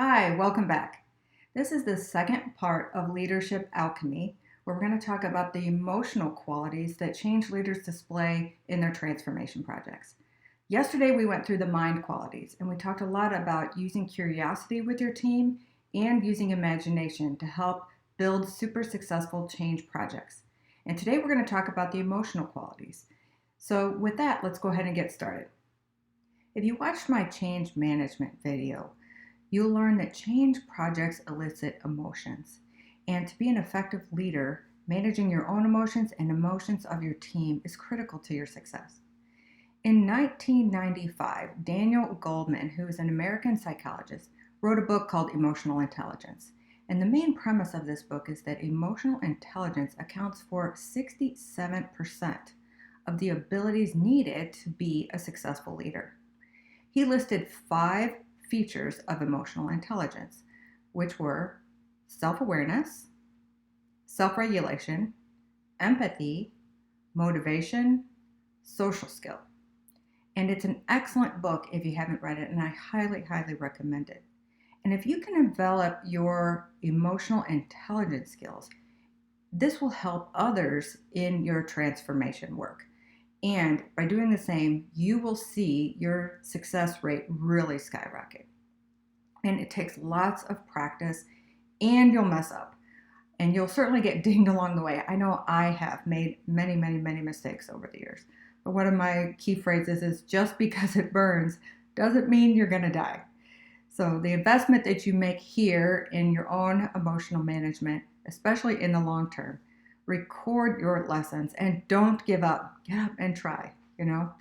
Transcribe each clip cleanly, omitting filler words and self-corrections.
Hi, welcome back. This is the second part of Leadership Alchemy, where we're going to talk about the emotional qualities that change leaders display in their transformation projects. Yesterday, we went through the mind qualities, and we talked a lot about using curiosity with your team and using imagination to help build super successful change projects. And today, we're going to talk about the emotional qualities. So, with that, let's go ahead and get started. If you watched my change management video, you'll learn that change projects elicit emotions. And to be an effective leader, managing your own emotions and emotions of your team is critical to your success. In 1995, Daniel Goleman, who is an American psychologist, wrote a book called Emotional Intelligence. And the main premise of this book is that emotional intelligence accounts for 67% of the abilities needed to be a successful leader. He listed 5 features of emotional intelligence, which were self-awareness, self-regulation, empathy, motivation, social skill. And it's an excellent book if you haven't read it, and I highly, highly recommend it. And if you can develop your emotional intelligence skills, this will help others in your transformation work. And by doing the same, you will see your success rate really skyrocket. And it takes lots of practice, and you'll mess up. And you'll certainly get dinged along the way. I know I have made many, many, many mistakes over the years. But one of my key phrases is just because it burns doesn't mean you're going to die. So the investment that you make here in your own emotional management, especially in the long term, record your lessons and don't give up. Get up and try,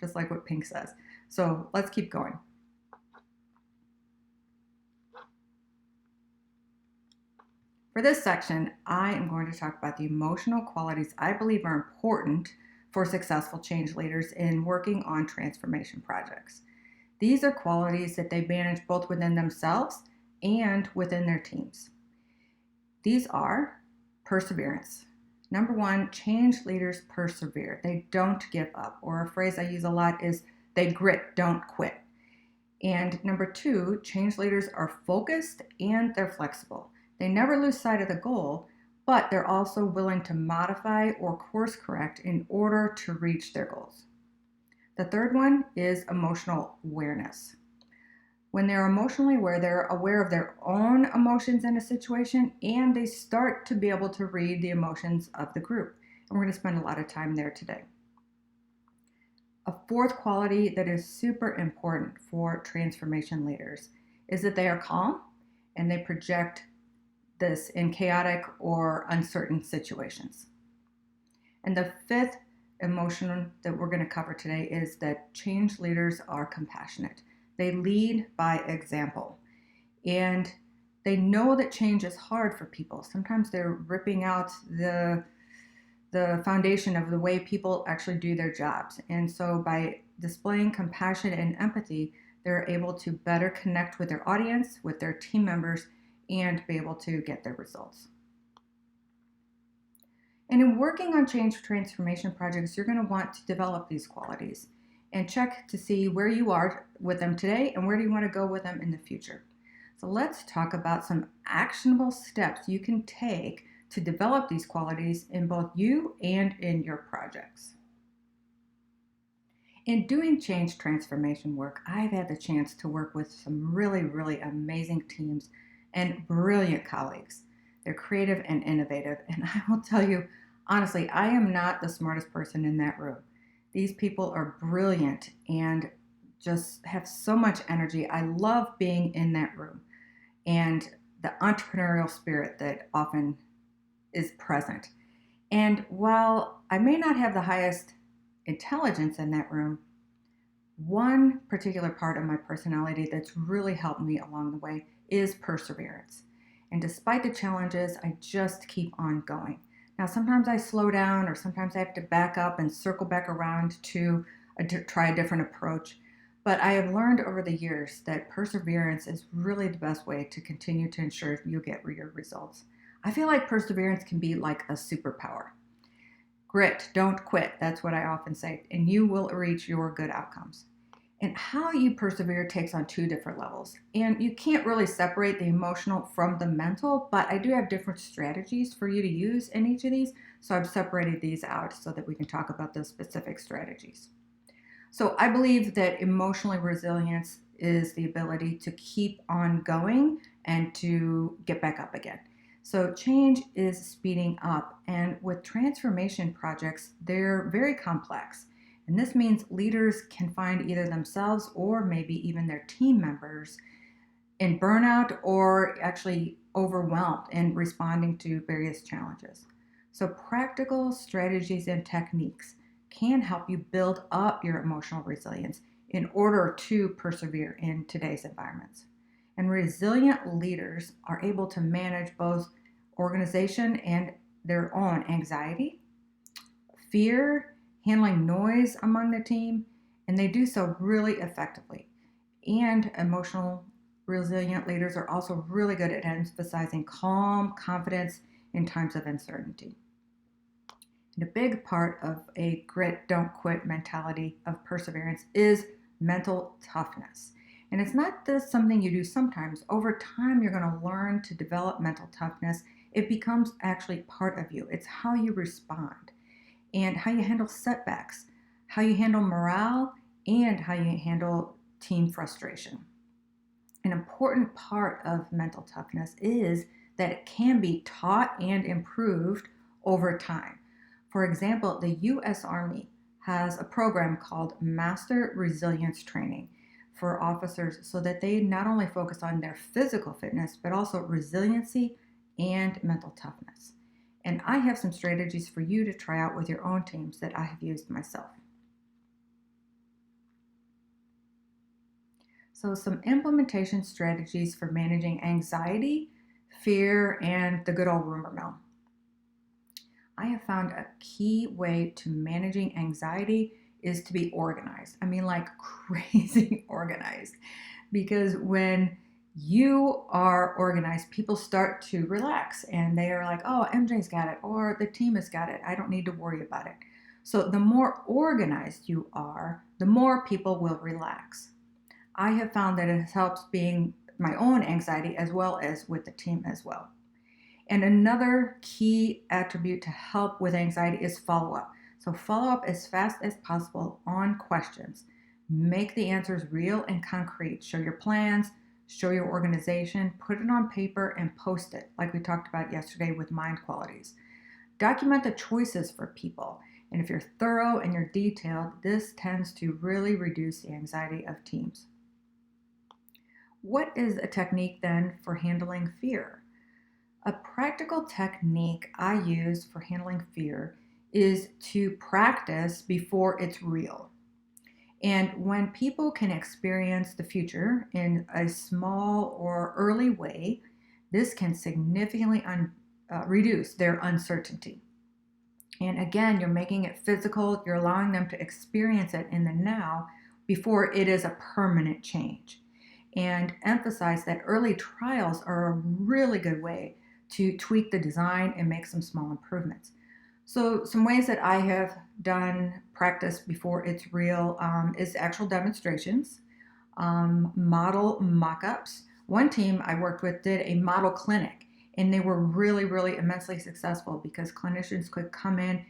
just like what Pink says. So let's keep going. For this section, I am going to talk about the emotional qualities I believe are important for successful change leaders in working on transformation projects. These are qualities that they manage both within themselves and within their teams. These are perseverance. Number 1, change leaders persevere. They don't give up. Or a phrase I use a lot is they grit, don't quit. And number 2, change leaders are focused and they're flexible. They never lose sight of the goal, but they're also willing to modify or course correct in order to reach their goals. The third one is emotional awareness. When they're emotionally aware, they're aware of their own emotions in a situation, and they start to be able to read the emotions of the group. And we're going to spend a lot of time there today. A fourth quality that is super important for transformation leaders is that they are calm and they project this in chaotic or uncertain situations. And the fifth emotion that we're going to cover today is that change leaders are compassionate. They lead by example, and they know that change is hard for people. Sometimes they're ripping out the foundation of the way people actually do their jobs. And so by displaying compassion and empathy, they're able to better connect with their audience, with their team members, and be able to get their results. And in working on change transformation projects, you're going to want to develop these qualities and check to see where you are with them today and where do you want to go with them in the future. So let's talk about some actionable steps you can take to develop these qualities in both you and in your projects. In doing change transformation work, I've had the chance to work with some really, really amazing teams and brilliant colleagues. They're creative and innovative, and I will tell you, honestly, I am not the smartest person in that room. These people are brilliant and just have so much energy. I love being in that room and the entrepreneurial spirit that often is present. And while I may not have the highest intelligence in that room, one particular part of my personality that's really helped me along the way is perseverance. And despite the challenges, I just keep on going. Now, sometimes I slow down, or sometimes I have to back up and circle back around to try a different approach. But I have learned over the years that perseverance is really the best way to continue to ensure you get your results. I feel like perseverance can be like a superpower. Grit, don't quit. That's what I often say, and you will reach your good outcomes. And how you persevere takes on two different levels. And you can't really separate the emotional from the mental, but I do have different strategies for you to use in each of these. So I've separated these out so that we can talk about those specific strategies. So I believe that emotional resilience is the ability to keep on going and to get back up again. So change is speeding up, and with transformation projects, they're very complex. And this means leaders can find either themselves or maybe even their team members in burnout or actually overwhelmed in responding to various challenges. So, practical strategies and techniques can help you build up your emotional resilience in order to persevere in today's environments. And resilient leaders are able to manage both organization and their own anxiety, fear, handling noise among the team, and they do so really effectively. And emotional resilient leaders are also really good at emphasizing calm, confidence in times of uncertainty. And a big part of a grit, don't quit mentality of perseverance is mental toughness. And it's not just something you do sometimes. Over time, you're going to learn to develop mental toughness. It becomes actually part of you. It's how you respond and how you handle setbacks, how you handle morale, and how you handle team frustration. An important part of mental toughness is that it can be taught and improved over time. For example, the U.S. Army has a program called Master Resilience Training for officers so that they not only focus on their physical fitness, but also resiliency and mental toughness. And I have some strategies for you to try out with your own teams that I have used myself. So, some implementation strategies for managing anxiety, fear, and the good old rumor mill. I have found a key way to managing anxiety is to be organized. I mean, like crazy organized. Because when you are organized, people start to relax and they are like, oh, MJ's got it, or the team has got it. I don't need to worry about it. So, the more organized you are, the more people will relax. I have found that it helps being my own anxiety as well as with the team as well. And another key attribute to help with anxiety is follow up. So follow up as fast as possible on questions. Make the answers real and concrete. Show your plans, show your organization, put it on paper and post it, like we talked about yesterday with mind qualities. Document the choices for people. And if you're thorough and you're detailed, this tends to really reduce the anxiety of teams. What is a technique then for handling fear? A practical technique I use for handling fear is to practice before it's real. And when people can experience the future in a small or early way, this can significantly reduce their uncertainty. And again, you're making it physical, you're allowing them to experience it in the now before it is a permanent change. And emphasize that early trials are a really good way to tweak the design and make some small improvements. So some ways that I have done practice before it's real is actual demonstrations, model mock-ups. One team I worked with did a model clinic, and they were really, really immensely successful because clinicians could come in,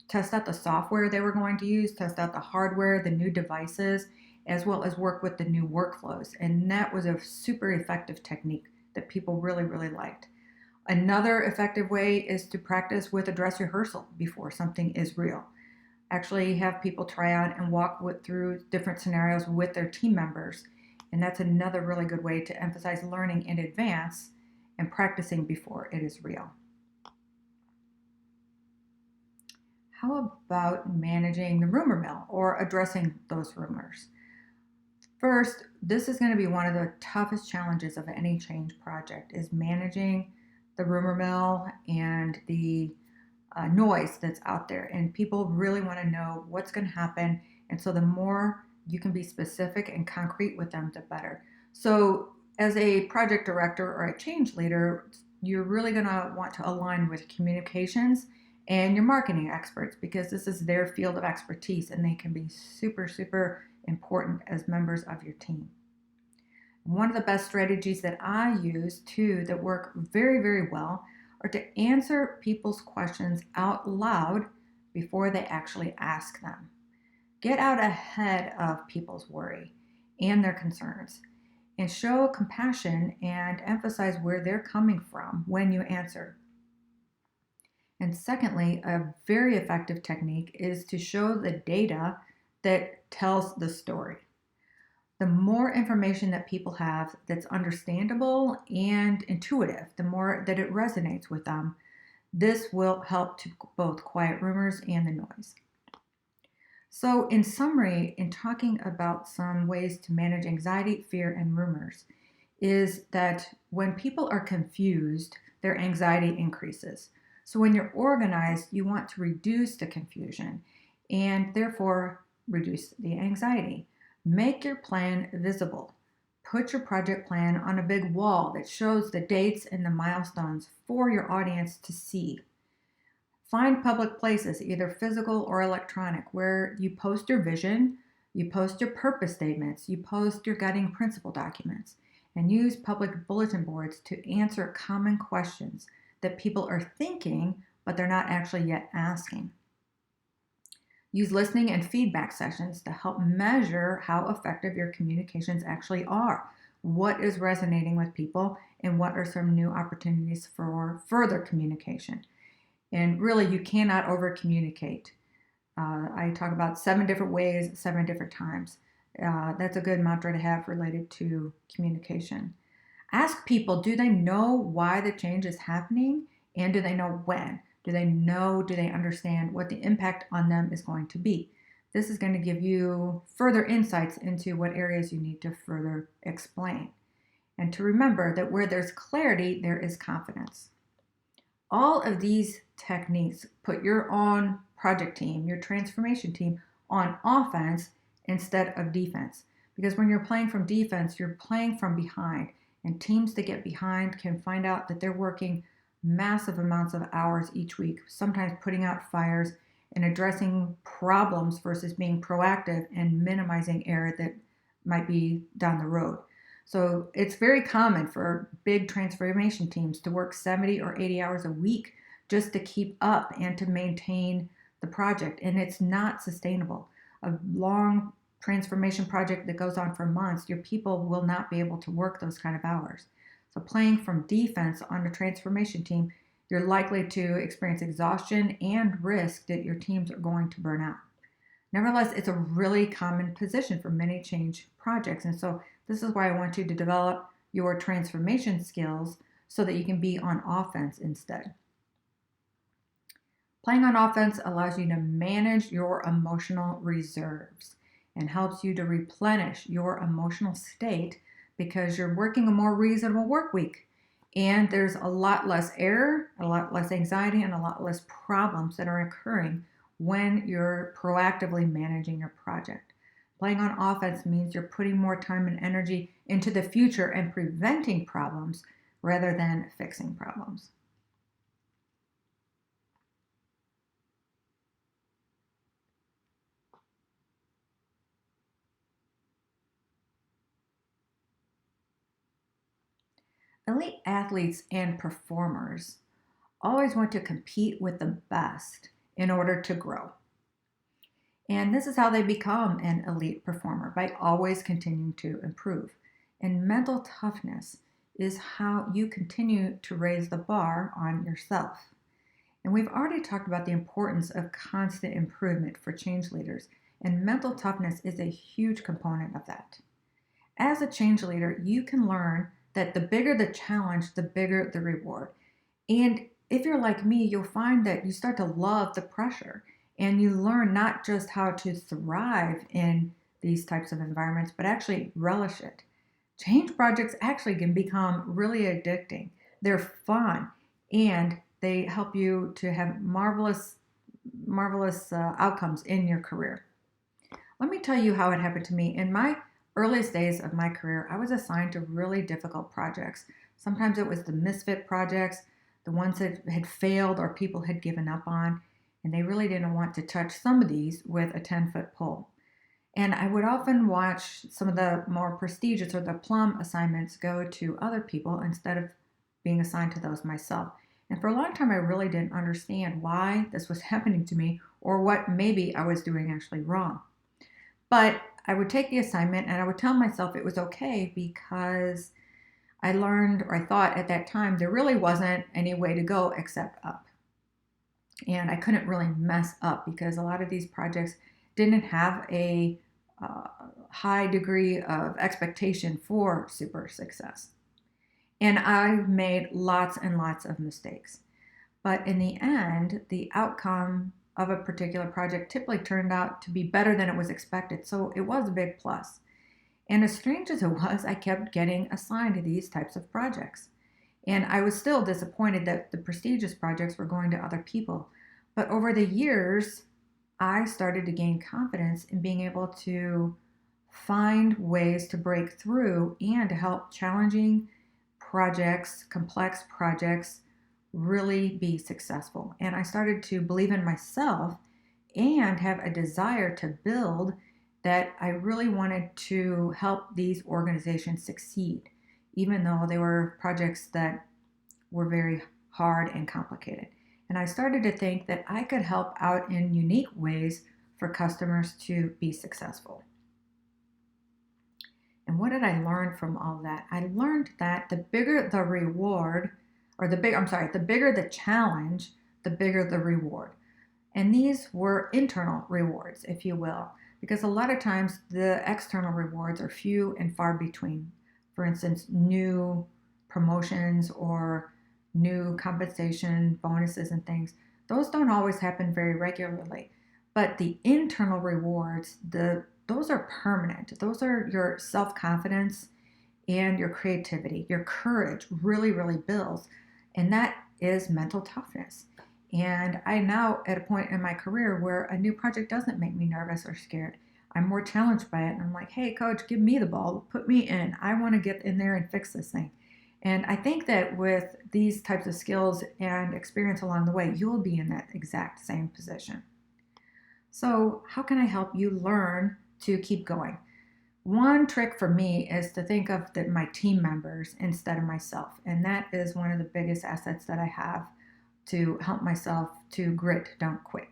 test out the software they were going to use, test out the hardware, the new devices, as well as work with the new workflows. And that was a super effective technique that people really, really liked. Another effective way is to practice with a dress rehearsal before something is real. Actually have people try out and walk through different scenarios with their team members. And that's another really good way to emphasize learning in advance and practicing before it is real. How about managing the rumor mill or addressing those rumors? First, this is going to be one of the toughest challenges of any change project is managing the rumor mill and the noise that's out there. And people really want to know what's going to happen. And so the more you can be specific and concrete with them, the better. So as a project director or a change leader, you're really going to want to align with communications and your marketing experts because this is their field of expertise and they can be super, super important as members of your team. One of the best strategies that I use too that work very, very well are to answer people's questions out loud before they actually ask them. Get out ahead of people's worry and their concerns and show compassion and emphasize where they're coming from when you answer. And secondly, a very effective technique is to show the data that tells the story. The more information that people have that's understandable and intuitive, the more that it resonates with them, this will help to both quiet rumors and the noise. So, in summary, in talking about some ways to manage anxiety, fear, and rumors, is that when people are confused, their anxiety increases. So, when you're organized, you want to reduce the confusion and therefore reduce the anxiety. Make your plan visible. Put your project plan on a big wall that shows the dates and the milestones for your audience to see. Find public places, either physical or electronic, where you post your vision, you post your purpose statements, you post your guiding principle documents, and use public bulletin boards to answer common questions that people are thinking, but they're not actually yet asking. Use listening and feedback sessions to help measure how effective your communications actually are. What is resonating with people, and what are some new opportunities for further communication? And really, you cannot over communicate. I talk about 7 different ways, 7 different times. That's a good mantra to have related to communication. Ask people, do they know why the change is happening? And do they know when? Do they understand what the impact on them is going to be? This is going to give you further insights into what areas you need to further explain. And to remember that where there's clarity, there is confidence. All of these techniques put your own project team, your transformation team, on offense instead of defense. Because when you're playing from defense, you're playing from behind. And teams that get behind can find out that they're working massive amounts of hours each week, sometimes putting out fires and addressing problems versus being proactive and minimizing error that might be down the road. So it's very common for big transformation teams to work 70 or 80 hours a week just to keep up and to maintain the project. And it's not sustainable. A long transformation project that goes on for months, your people will not be able to work those kind of hours. So playing from defense on a transformation team, you're likely to experience exhaustion and risk that your teams are going to burn out. Nevertheless, it's a really common position for many change projects. And so this is why I want you to develop your transformation skills so that you can be on offense instead. Playing on offense allows you to manage your emotional reserves and helps you to replenish your emotional state because you're working a more reasonable work week. And there's a lot less error, a lot less anxiety, and a lot less problems that are occurring when you're proactively managing your project. Playing on offense means you're putting more time and energy into the future and preventing problems rather than fixing problems. Elite athletes and performers always want to compete with the best in order to grow. And this is how they become an elite performer, by always continuing to improve. And mental toughness is how you continue to raise the bar on yourself. And we've already talked about the importance of constant improvement for change leaders, and mental toughness is a huge component of that. As a change leader, you can learn that the bigger the challenge, the bigger the reward. And if you're like me, you'll find that you start to love the pressure and you learn not just how to thrive in these types of environments, but actually relish it. Change projects actually can become really addicting. They're fun and they help you to have marvelous outcomes in your career. Let me tell you how it happened to me. In my earliest days of my career, I was assigned to really difficult projects. Sometimes it was the misfit projects, the ones that had failed or people had given up on, and they really didn't want to touch some of these with a 10-foot pole. And I would often watch some of the more prestigious or the plum assignments go to other people instead of being assigned to those myself. And for a long time, I really didn't understand why this was happening to me or what maybe I was doing actually wrong. But I would take the assignment and I would tell myself it was okay because I learned, or I thought at that time, there really wasn't any way to go except up. And I couldn't really mess up because a lot of these projects didn't have a high degree of expectation for super success. And I made lots and lots of mistakes. But in the end, the outcome of a particular project typically turned out to be better than it was expected. So it was a big plus. And as strange as it was, I kept getting assigned to these types of projects. And I was still disappointed that the prestigious projects were going to other people. But over the years, I started to gain confidence in being able to find ways to break through and to help challenging projects, complex projects, really be successful. And I started to believe in myself and have a desire to build that I really wanted to help these organizations succeed, even though they were projects that were very hard and complicated. And I started to think that I could help out in unique ways for customers to be successful. And what did I learn from all that? I learned that the bigger the reward, or the bigger the challenge, the bigger the reward. And these were internal rewards, if you will, because a lot of times the external rewards are few and far between. For instance, new promotions or new compensation, bonuses, and things. Those don't always happen very regularly. But the internal rewards, those are permanent. Those are your self-confidence and your creativity. Your courage really, really builds. And that is mental toughness. And I'm now at a point in my career where a new project doesn't make me nervous or scared. I'm more challenged by it. And I'm like, hey, coach, give me the ball. Put me in. I want to get in there and fix this thing. And I think that with these types of skills and experience along the way, you will be in that exact same position. So how can I help you learn to keep going? One trick for me is to think of my team members instead of myself. And that is one of the biggest assets that I have to help myself to grit, don't quit.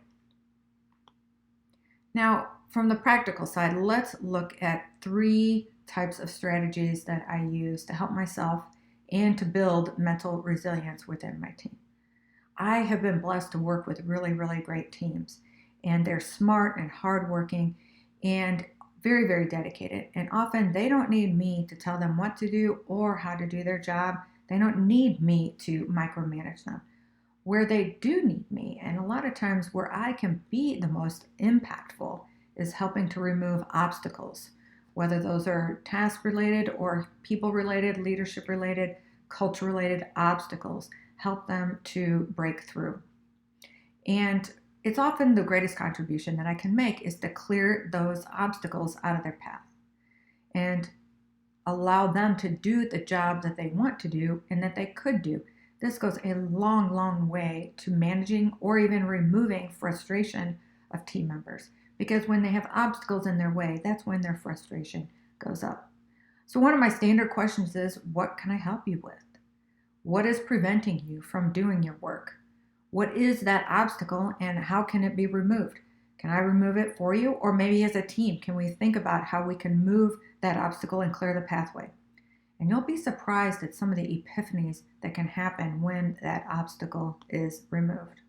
Now, from the practical side, let's look at 3 types of strategies that I use to help myself and to build mental resilience within my team. I have been blessed to work with really, really great teams, and they're smart and hardworking and very, very dedicated. And often they don't need me to tell them what to do or how to do their job. They don't need me to micromanage them. Where they do need me, and a lot of times where I can be the most impactful, is helping to remove obstacles, whether those are task related or people related, leadership related, culture related obstacles, help them to break through. And it's often the greatest contribution that I can make is to clear those obstacles out of their path and allow them to do the job that they want to do and that they could do. This goes a long, long way to managing or even removing frustration of team members. Because when they have obstacles in their way, that's when their frustration goes up. So one of my standard questions is, what can I help you with? What is preventing you from doing your work? What is that obstacle and how can it be removed? Can I remove it for you? Or maybe as a team, can we think about how we can move that obstacle and clear the pathway? And you'll be surprised at some of the epiphanies that can happen when that obstacle is removed.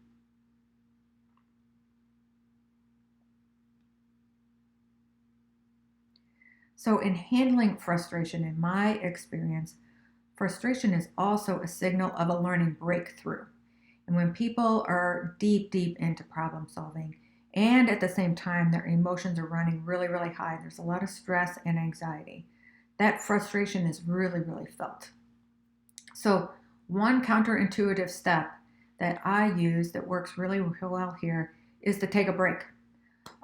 So in handling frustration, in my experience, frustration is also a signal of a learning breakthrough. And when people are deep, deep into problem solving, and at the same time their emotions are running really, really high, there's a lot of stress and anxiety, that frustration is really, really felt. So one counterintuitive step that I use that works really well here is to take a break.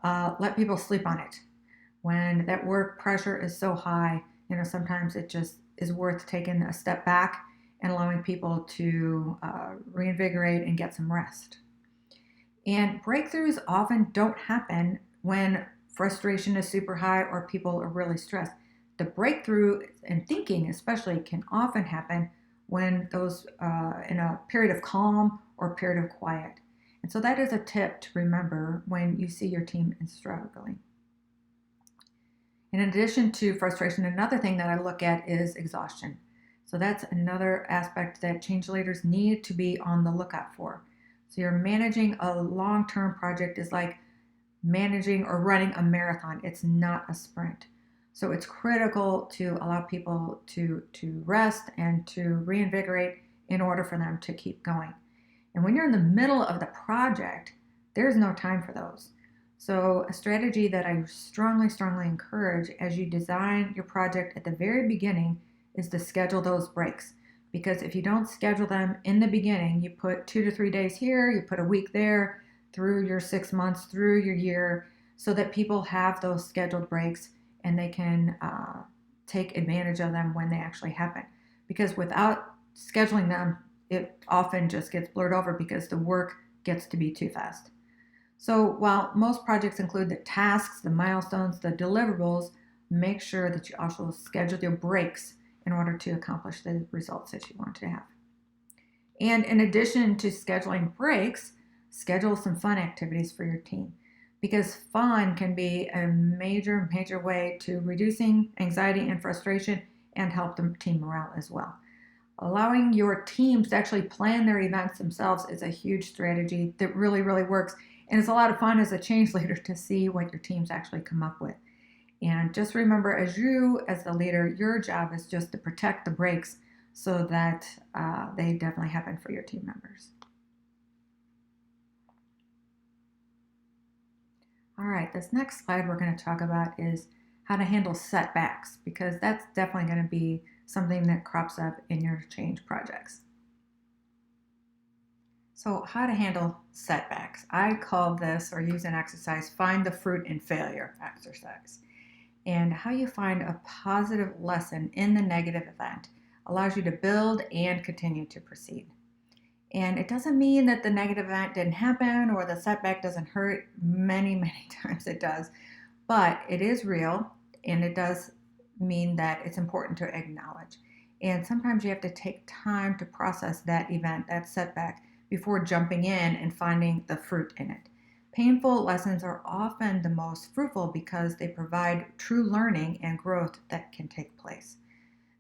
Let people sleep on it. When that work pressure is so high, sometimes it just is worth taking a step back and allowing people to reinvigorate and get some rest. And breakthroughs often don't happen when frustration is super high or people are really stressed. The breakthrough in thinking, especially, can often happen when those in a period of calm or period of quiet. And so that is a tip to remember when you see your team is struggling. In addition to frustration, another thing that I look at is exhaustion. So that's another aspect that change leaders need to be on the lookout for. So you're managing a long-term project is like managing or running a marathon. It's not a sprint. So it's critical to allow people to rest and to reinvigorate in order for them to keep going. And when you're in the middle of the project, there's no time for those. So a strategy that I strongly encourage as you design your project at the very beginning is to schedule those breaks. Because if you don't schedule them in the beginning, you put 2 to 3 days here, you put a week there, through your 6 months, through your year, so that people have those scheduled breaks and they can take advantage of them when they actually happen. Because without scheduling them, it often just gets blurred over because the work gets to be too fast. So while most projects include the tasks, the milestones, the deliverables, make sure that you also schedule your breaks in order to accomplish the results that you want to have. And in addition to scheduling breaks, schedule some fun activities for your team, because fun can be a major way to reducing anxiety and frustration and help the team morale as well. Allowing your teams to actually plan their events themselves is a huge strategy that really works. And it's a lot of fun as a change leader to see what your teams actually come up with. And just remember, as the leader, your job is just to protect the breaks so that they definitely happen for your team members. All right, this next slide we're going to talk about is how to handle setbacks, because that's definitely going to be something that crops up in your change projects. So how to handle setbacks. I call this, or use an exercise, find the fruit in failure exercise. And how you find a positive lesson in the negative event allows you to build and continue to proceed. And it doesn't mean that the negative event didn't happen or the setback doesn't hurt. Many times it does. But it is real, and it does mean that it's important to acknowledge. And sometimes you have to take time to process that event, that setback, before jumping in and finding the fruit in it. Painful lessons are often the most fruitful because they provide true learning and growth that can take place.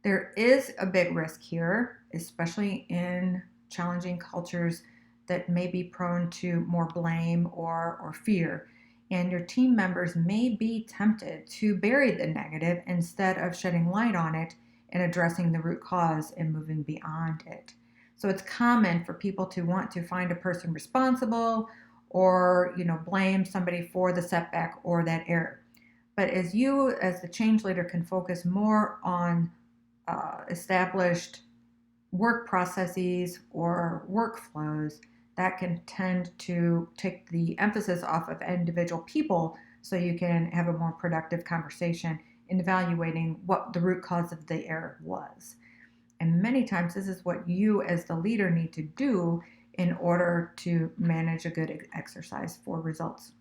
There is a big risk here, especially in challenging cultures that may be prone to more blame or fear. And your team members may be tempted to bury the negative instead of shedding light on it and addressing the root cause and moving beyond it. So it's common for people to want to find a person responsible or blame somebody for the setback or that error. But as the change leader, can focus more on established work processes or workflows, that can tend to take the emphasis off of individual people, so you can have a more productive conversation in evaluating what the root cause of the error was. And many times this is what you as the leader need to do in order to manage a good exercise for results.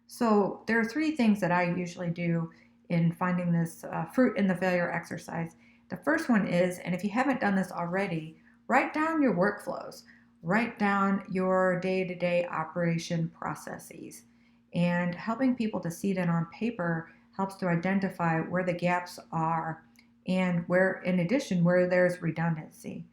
So there are 3 things that I usually do in finding this fruit in the failure exercise. The first one is, and if you haven't done this already, write down your workflows. Write down your day-to-day operation processes. And helping people to see that on paper helps to identify where the gaps are and where, in addition, where there's redundancy.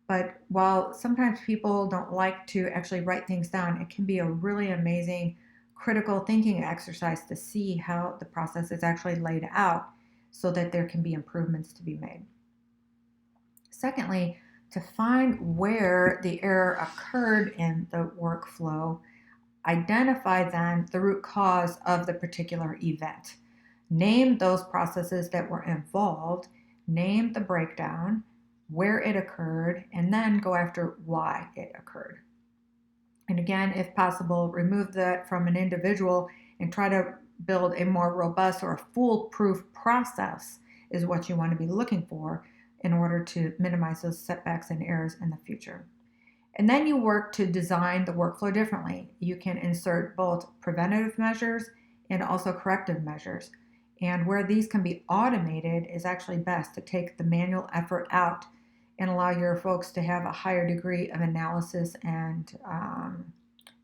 But while sometimes people don't like to actually write things down, it can be a really amazing critical thinking exercise to see how the process is actually laid out so that there can be improvements to be made. Secondly, to find where the error occurred in the workflow, identify then the root cause of the particular event. Name those processes that were involved, name the breakdown, where it occurred, and then go after why it occurred. And again, if possible, remove that from an individual and try to build a more robust or a foolproof process is what you want to be looking for in order to minimize those setbacks and errors in the future. And then you work to design the workflow differently. You can insert both preventative measures and also corrective measures. And where these can be automated is actually best to take the manual effort out and allow your folks to have a higher degree of analysis and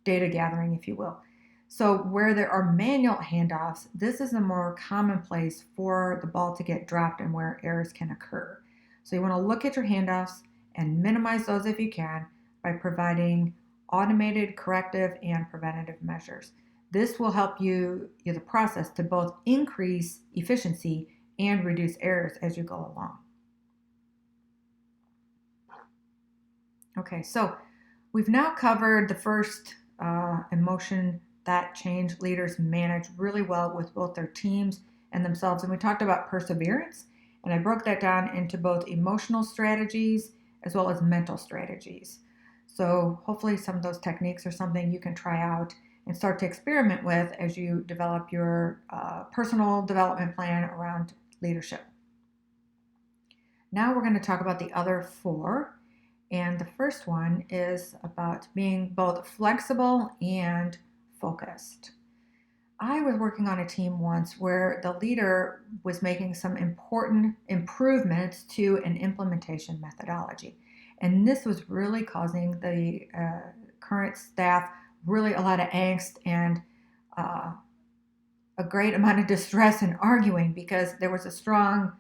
data gathering, if you will. So where there are manual handoffs, this is a more common place for the ball to get dropped and where errors can occur. So you want to look at your handoffs and minimize those if you can by providing automated corrective and preventative measures. This will help you the process to both increase efficiency and reduce errors as you go along. Okay, so we've now covered the first emotion that change leaders manage really well with both their teams and themselves. And we talked about perseverance, and I broke that down into both emotional strategies as well as mental strategies. So hopefully some of those techniques are something you can try out and start to experiment with as you develop your personal development plan around leadership. Now we're going to talk about the other 4. And the first one is about being both flexible and focused. I was working on a team once where the leader was making some important improvements to an implementation methodology. And this was really causing the current staff really a lot of angst and a great amount of distress and arguing because there was a strong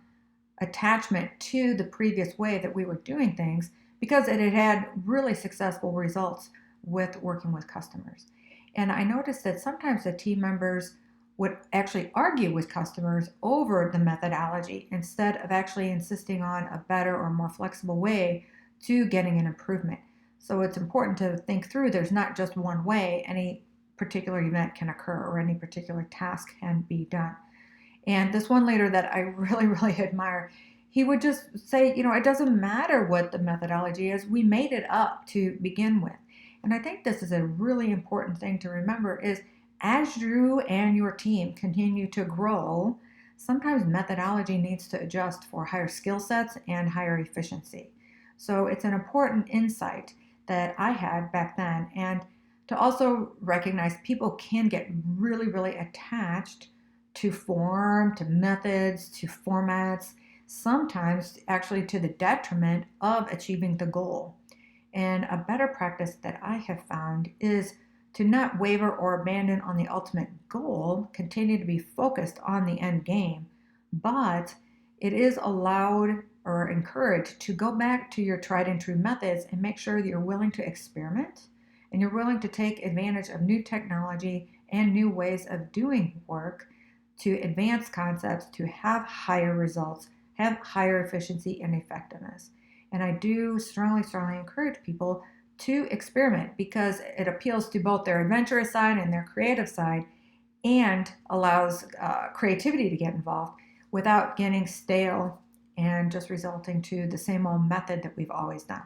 attachment to the previous way that we were doing things because it had had really successful results with working with customers. And I noticed that sometimes the team members would actually argue with customers over the methodology instead of actually insisting on a better or more flexible way to getting an improvement. So it's important to think through there's not just one way any particular event can occur or any particular task can be done. And this one leader that I really, really admire, he would just say, it doesn't matter what the methodology is, we made it up to begin with. And I think this is a really important thing to remember is as you and your team continue to grow, sometimes methodology needs to adjust for higher skill sets and higher efficiency. So it's an important insight that I had back then. And to also recognize people can get really, really attached to form, to methods, to formats, sometimes actually to the detriment of achieving the goal. And a better practice that I have found is to not waver or abandon on the ultimate goal, continue to be focused on the end game, but it is allowed or encouraged to go back to your tried and true methods and make sure that you're willing to experiment and you're willing to take advantage of new technology and new ways of doing work to advance concepts to have higher results, have higher efficiency and effectiveness. And I do strongly, strongly encourage people to experiment because it appeals to both their adventurous side and their creative side and allows creativity to get involved without getting stale and just resulting to the same old method that we've always done.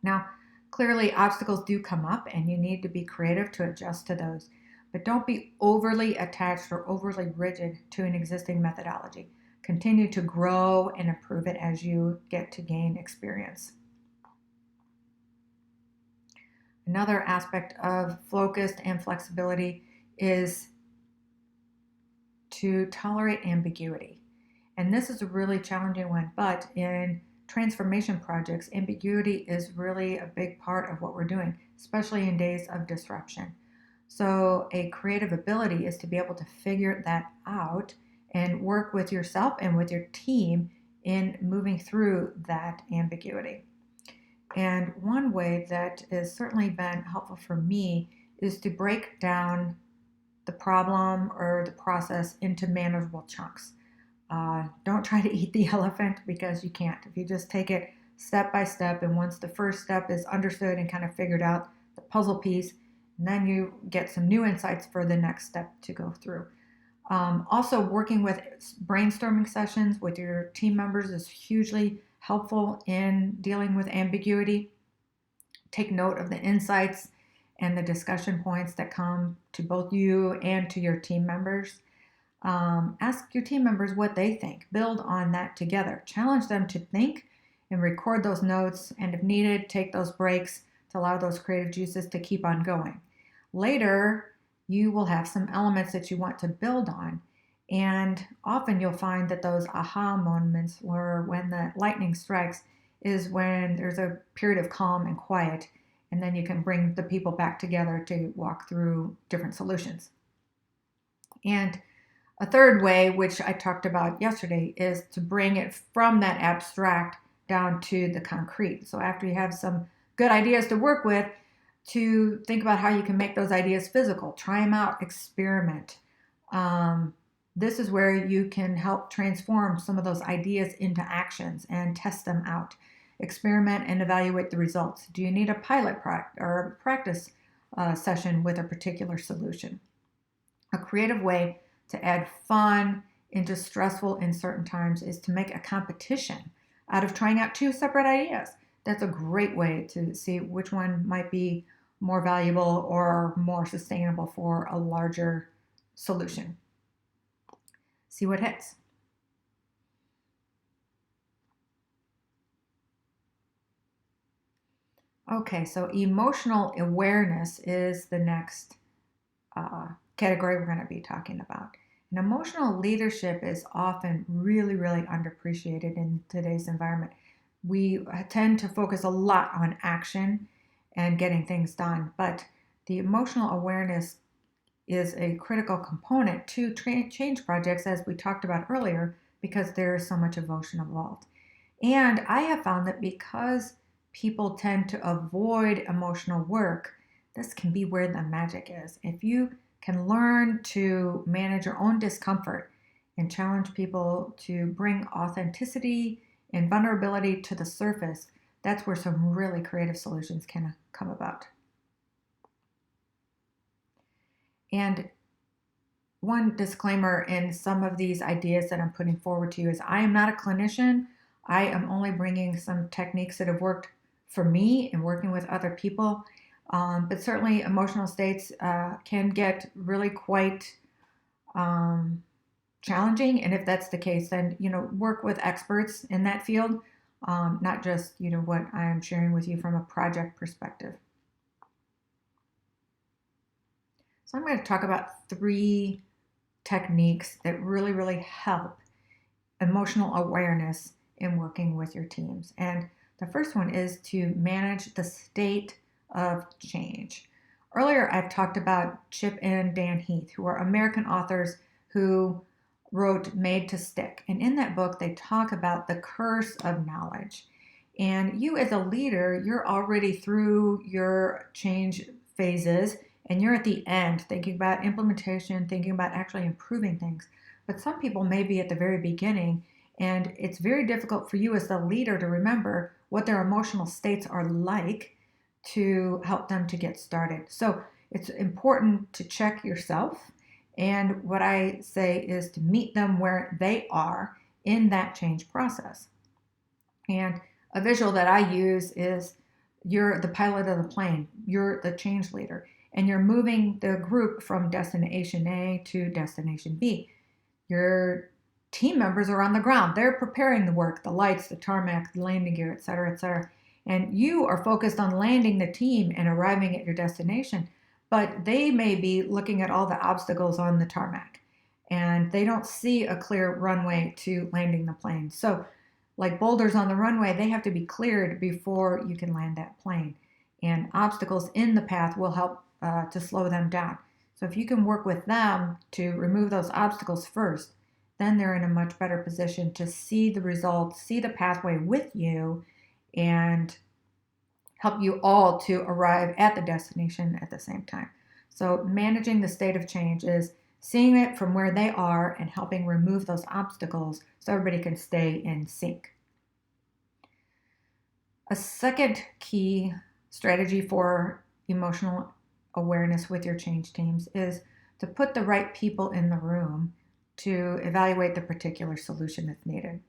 Now, clearly obstacles do come up and you need to be creative to adjust to those, but don't be overly attached or overly rigid to an existing methodology. Continue to grow and improve it as you get to gain experience. Another aspect of focus and flexibility is to tolerate ambiguity. And this is a really challenging one, but in transformation projects, ambiguity is really a big part of what we're doing, especially in days of disruption. So a creative ability is to be able to figure that out and work with yourself and with your team in moving through that ambiguity. And one way that has certainly been helpful for me is to break down the problem or the process into manageable chunks. Don't try to eat the elephant because you can't. If you just take it step by step, and once the first step is understood and kind of figured out the puzzle piece, and then you get some new insights for the next step to go through. Also, working with brainstorming sessions with your team members is hugely helpful in dealing with ambiguity. Take note of the insights and the discussion points that come to both you and to your team members. Ask your team members what they think. Build on that together. Challenge them to think and record those notes, and if needed, take those breaks to allow those creative juices to keep on going. Later, you will have some elements that you want to build on. And often you'll find that those aha moments, where when the lightning strikes, is when there's a period of calm and quiet, and then you can bring the people back together to walk through different solutions. And a third way, which I talked about yesterday, is to bring it from that abstract down to the concrete. So after you have some good ideas to work with, to think about how you can make those ideas physical. Try them out, experiment. This is where you can help transform some of those ideas into actions and test them out. Experiment and evaluate the results. Do you need a pilot or a practice session with a particular solution? A creative way to add fun into stressful and uncertain times is to make a competition out of trying out two separate ideas. That's a great way to see which one might be more valuable or more sustainable for a larger solution. See what hits. Okay, so emotional awareness is the next category we're going to be talking about. And emotional leadership is often really, really underappreciated in today's environment. We tend to focus a lot on action and getting things done, but the emotional awareness is a critical component to change projects, as we talked about earlier, because there is so much emotion involved. And I have found that because people tend to avoid emotional work, this can be where the magic is. If you can learn to manage your own discomfort and challenge people to bring authenticity and vulnerability to the surface, that's where some really creative solutions can come about. And one disclaimer in some of these ideas that I'm putting forward to you is I am not a clinician. I am only bringing some techniques that have worked for me and working with other people. But certainly emotional states can get really quite challenging. And if that's the case, then, work with experts in that field, not just, what I'm sharing with you from a project perspective. So I'm going to talk about 3 techniques that really, really help emotional awareness in working with your teams. And the first one is to manage the state of change. Earlier, I've talked about Chip and Dan Heath, who are American authors who wrote Made to Stick. And in that book, they talk about the curse of knowledge. And you as a leader, you're already through your change phases, and you're at the end thinking about implementation, thinking about actually improving things. But some people may be at the very beginning, and it's very difficult for you as the leader to remember what their emotional states are like to help them to get started. So it's important to check yourself. And what I say is to meet them where they are in that change process. And a visual that I use is you're the pilot of the plane, you're the change leader, and you're moving the group from destination A to destination B. Your team members are on the ground. They're preparing the work, the lights, the tarmac, the landing gear, et cetera, et cetera. And you are focused on landing the team and arriving at your destination, but they may be looking at all the obstacles on the tarmac, and they don't see a clear runway to landing the plane. So like boulders on the runway, they have to be cleared before you can land that plane. And obstacles in the path will help to slow them down. So if you can work with them to remove those obstacles first, then they're in a much better position to see the results, see the pathway with you, and help you all to arrive at the destination at the same time. So managing the state of change is seeing it from where they are and helping remove those obstacles so everybody can stay in sync. A second key strategy for emotional awareness with your change teams is to put the right people in the room to evaluate the particular solution that's needed.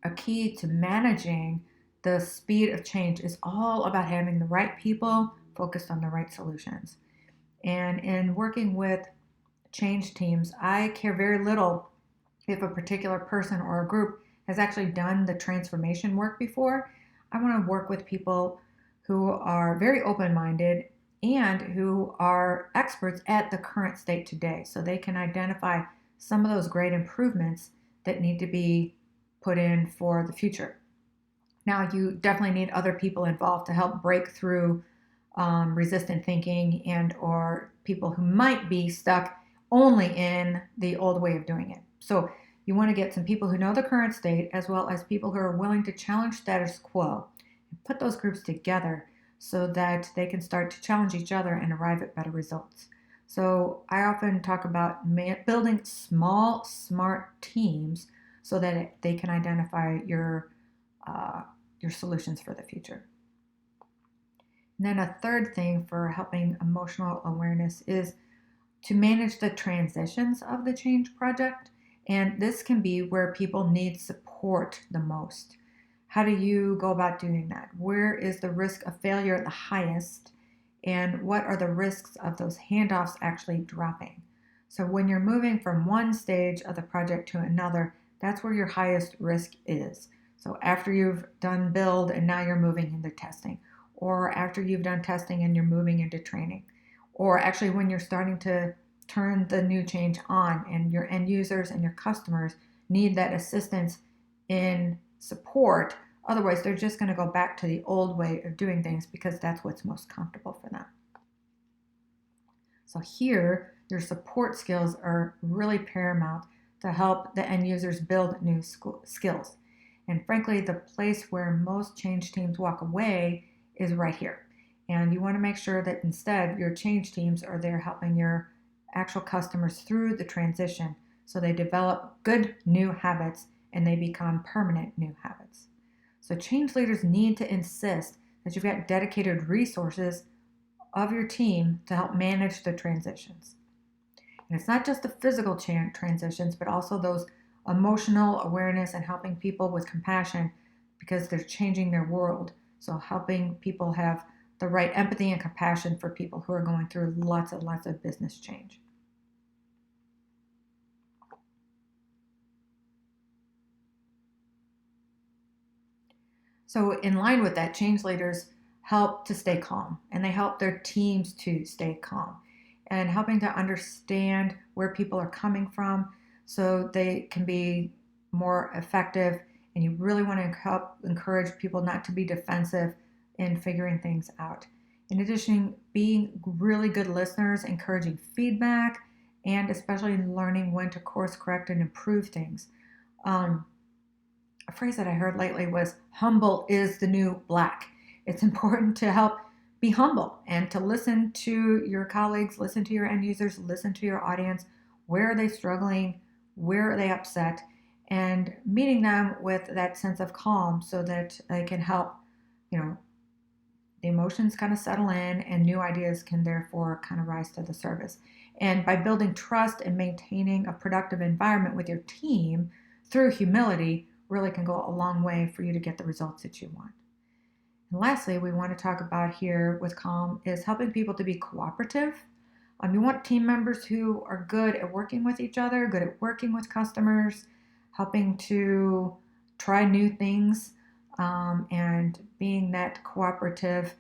A key to managing the speed of change is all about having the right people focused on the right solutions. And in working with change teams, I care very little if a particular person or a group has actually done the transformation work before. I want to work with people who are very open-minded and who are experts at the current state today, so they can identify some of those great improvements that need to be put in for the future. Now, you definitely need other people involved to help break through resistant thinking and or people who might be stuck only in the old way of doing it. So you want to get some people who know the current state as well as people who are willing to challenge status quo and put those groups together so that they can start to challenge each other and arrive at better results. So I often talk about building small, smart teams so that they can identify your solutions for the future. And then a third thing for helping emotional awareness is to manage the transitions of the change project. And this can be where people need support the most. How do you go about doing that? Where is the risk of failure at the highest? And what are the risks of those handoffs actually dropping? So when you're moving from one stage of the project to another, that's where your highest risk is. So after you've done build and now you're moving into testing, or after you've done testing and you're moving into training, or actually when you're starting to turn the new change on and your end users and your customers need that assistance in support. Otherwise, they're just going to go back to the old way of doing things because that's what's most comfortable for them. So here, your support skills are really paramount to help the end users build new skills. And frankly, the place where most change teams walk away is right here. And you want to make sure that instead your change teams are there helping your actual customers through the transition so they develop good new habits and they become permanent new habits. So change leaders need to insist that you've got dedicated resources of your team to help manage the transitions. And it's not just the physical transitions, but also those emotional awareness and helping people with compassion because they're changing their world. So helping people have the right empathy and compassion for people who are going through lots and lots of business change. So in line with that, change leaders help to stay calm and they help their teams to stay calm and helping to understand where people are coming from so they can be more effective. And you really want to help encourage people not to be defensive in figuring things out. In addition, being really good listeners, encouraging feedback, and especially learning when to course correct and improve things. A phrase that I heard lately was humble is the new black. It's important to help be humble and to listen to your colleagues, listen to your end users, listen to your audience. Where are they struggling? Where are they upset? And meeting them with that sense of calm so that they can help, the emotions kind of settle in and new ideas can therefore kind of rise to the surface. And by building trust and maintaining a productive environment with your team through humility really can go a long way for you to get the results that you want. And lastly, we want to talk about here with calm is helping people to be cooperative. You want team members who are good at working with each other, good at working with customers, helping to try new things, and being that cooperative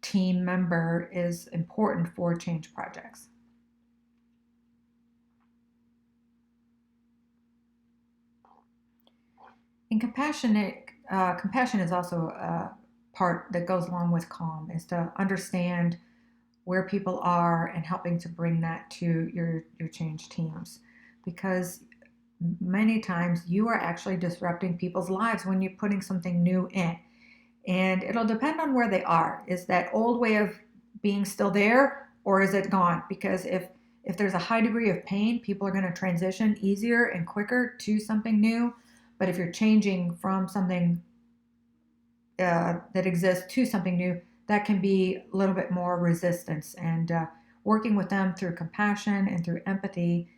team member is important for change projects. And compassion is also a part that goes along with calm, is to understand where people are and helping to bring that to your change teams. Because many times you are actually disrupting people's lives when you're putting something new in. And it'll depend on where they are. Is that old way of being still there or is it gone? Because if there's a high degree of pain, people are going to transition easier and quicker to something new. But if you're changing from something that exists to something new, that can be a little bit more resistance. And working with them through compassion and through empathy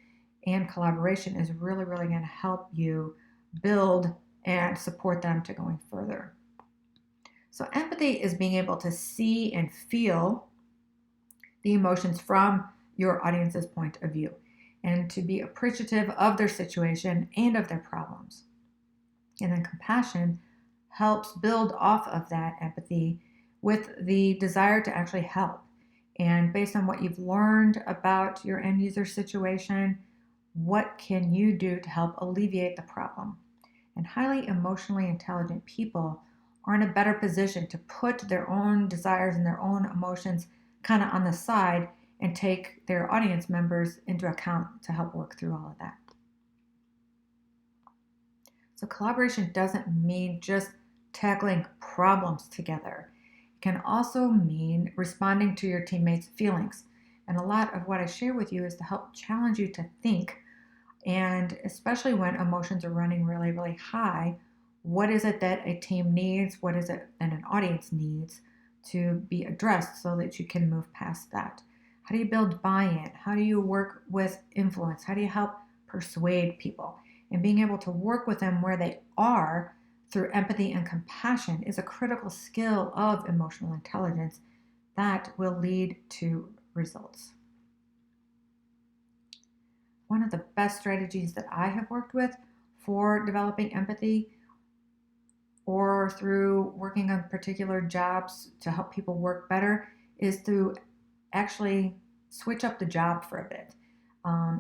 and collaboration is really, really going to help you build and support them to going further. So empathy is being able to see and feel the emotions from your audience's point of view and to be appreciative of their situation and of their problems. And then compassion helps build off of that empathy with the desire to actually help. And based on what you've learned about your end user situation, what can you do to help alleviate the problem? And highly emotionally intelligent people are in a better position to put their own desires and their own emotions kind of on the side and take their audience members into account to help work through all of that. So collaboration doesn't mean just tackling problems together. It can also mean responding to your teammates' feelings. And a lot of what I share with you is to help challenge you to think, and especially when emotions are running really, really high, what is it that a team needs? What is it that an audience needs to be addressed so that you can move past that? How do you build buy-in? How do you work with influence? How do you help persuade people? And being able to work with them where they are through empathy and compassion is a critical skill of emotional intelligence that will lead to results. One of the best strategies that I have worked with for developing empathy or through working on particular jobs to help people work better is to actually switch up the job for a bit.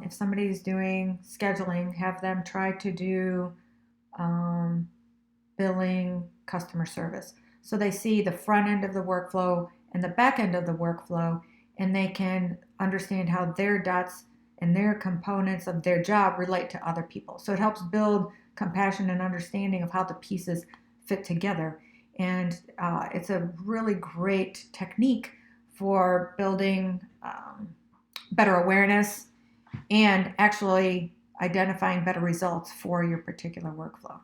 If somebody's doing scheduling, have them try to do billing, customer service. So they see the front end of the workflow and the back end of the workflow, and they can understand how their dots and their components of their job relate to other people. So it helps build compassion and understanding of how the pieces fit together. And it's a really great technique for building better awareness and actually identifying better results for your particular workflow.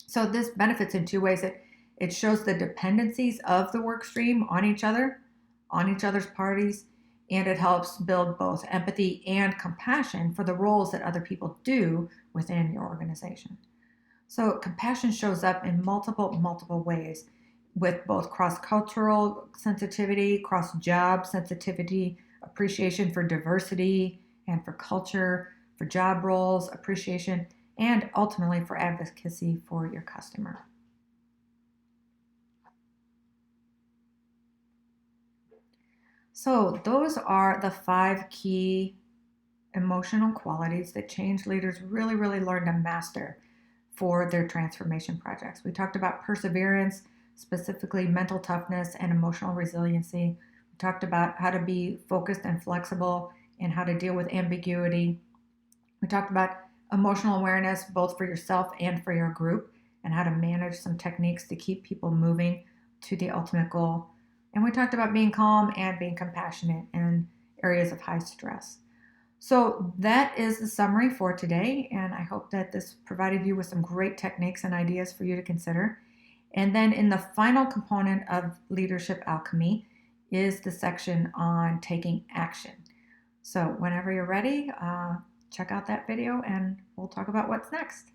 So this benefits in two ways. It shows the dependencies of the work stream on each other's parties, and it helps build both empathy and compassion for the roles that other people do within your organization. So compassion shows up in multiple ways, with both cross-cultural sensitivity, cross-job sensitivity, appreciation for diversity and for culture, for job roles, appreciation, and ultimately for advocacy for your customer. So those are the 5 key emotional qualities that change leaders really learn to master for their transformation projects. We talked about perseverance, specifically mental toughness and emotional resiliency. We talked about how to be focused and flexible and how to deal with ambiguity. We talked about emotional awareness, both for yourself and for your group, and how to manage some techniques to keep people moving to the ultimate goal. And we talked about being calm and being compassionate in areas of high stress. So that is the summary for today, and I hope that this provided you with some great techniques and ideas for you to consider. And then in the final component of Leadership Alchemy is the section on taking action. So whenever you're ready, check out that video and we'll talk about what's next.